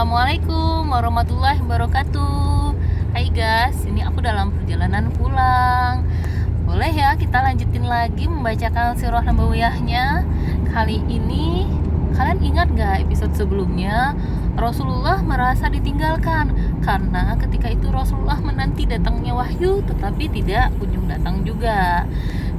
Assalamualaikum warahmatullahi wabarakatuh. Hai guys, ini aku dalam perjalanan pulang. Boleh ya kita lanjutin lagi membacakan sirah nabawiyahnya. Kali ini kalian ingat gak episode sebelumnya Rasulullah merasa ditinggalkan karena ketika itu Rasulullah menanti datangnya wahyu tetapi tidak kunjung datang juga.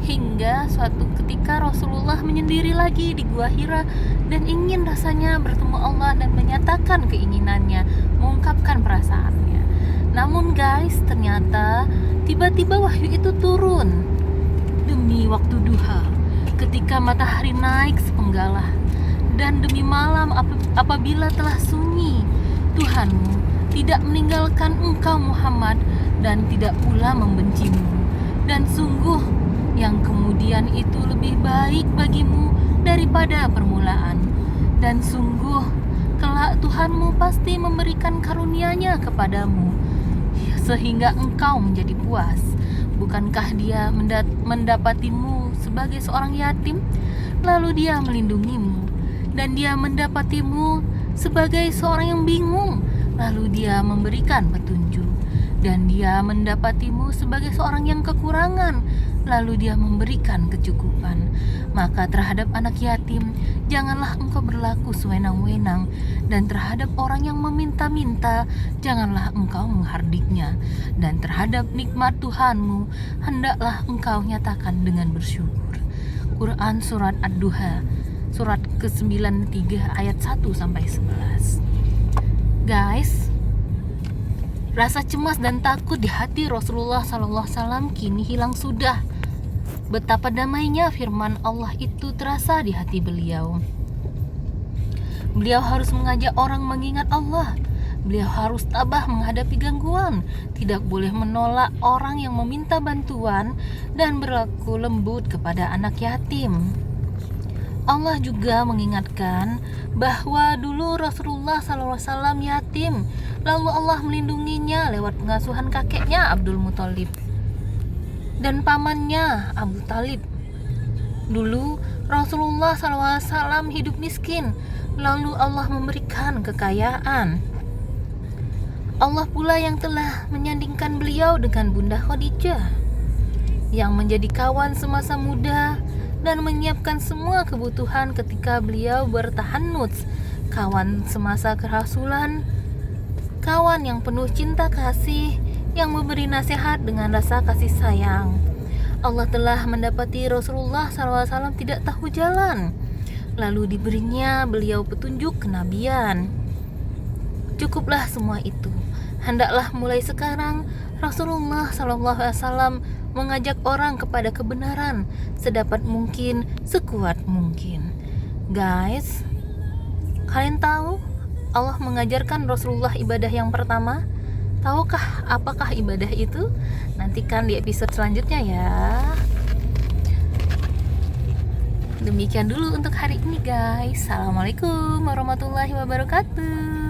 Hingga suatu ketika Rasulullah menyendiri lagi di Gua Hira dan ingin rasanya bertemu Allah dan menyatakan keinginannya, mengungkapkan perasaannya. Namun guys, ternyata tiba-tiba wahyu itu turun demi waktu duha, ketika matahari naik sepenggalah, dan demi malam apabila telah sunyi. Tuhanmu tidak meninggalkan engkau Muhammad dan tidak pula membencimu, dan sungguh yang kemudian itu lebih baik bagimu daripada permulaan, dan sungguh kelak Tuhanmu pasti memberikan karunia-Nya kepadamu sehingga engkau menjadi puas. Bukankah Dia mendapatimu sebagai seorang yatim, lalu Dia melindungimu, dan Dia mendapatimu sebagai seorang yang bingung, lalu Dia memberikan petunjuk, dan Dia mendapatimu sebagai seorang yang kekurangan, lalu Dia memberikan kecukupan. Maka terhadap anak yatim janganlah engkau berlaku sewenang-wenang, dan terhadap orang yang meminta-minta janganlah engkau menghardiknya, dan terhadap nikmat Tuhanmu hendaklah engkau nyatakan dengan bersyukur. Quran Surat Ad-Duha surat ke-93 ayat 1-11. Guys, rasa cemas dan takut di hati Rasulullah SAW kini hilang sudah. Betapa damainya firman Allah itu terasa di hati beliau. Beliau harus mengajak orang mengingat Allah. Beliau harus tabah menghadapi gangguan, tidak boleh menolak orang yang meminta bantuan, dan berlaku lembut kepada anak yatim. Allah juga mengingatkan bahwa dulu Rasulullah SAW yatim, lalu Allah melindunginya lewat pengasuhan kakeknya Abdul Muthalib dan pamannya Abu Talib. Dulu Rasulullah SAW hidup miskin, lalu Allah memberikan kekayaan. Allah pula yang telah menyandingkan beliau dengan Bunda Khadijah, yang menjadi kawan semasa muda dan menyiapkan semua kebutuhan ketika beliau bertahannuts, kawan semasa kerasulan, kawan yang penuh cinta kasih, yang memberi nasihat dengan rasa kasih sayang. Allah telah mendapati Rasulullah SAW tidak tahu jalan, lalu diberinya beliau petunjuk kenabian. Cukuplah semua itu. Hendaklah mulai sekarang Rasulullah SAW mengajak orang kepada kebenaran sedapat mungkin, sekuat mungkin. Guys, kalian tahu Allah mengajarkan Rasulullah ibadah yang pertama? Tahukah apakah ibadah itu? Nantikan di episode selanjutnya ya. Demikian dulu untuk hari ini guys. Assalamualaikum warahmatullahi wabarakatuh.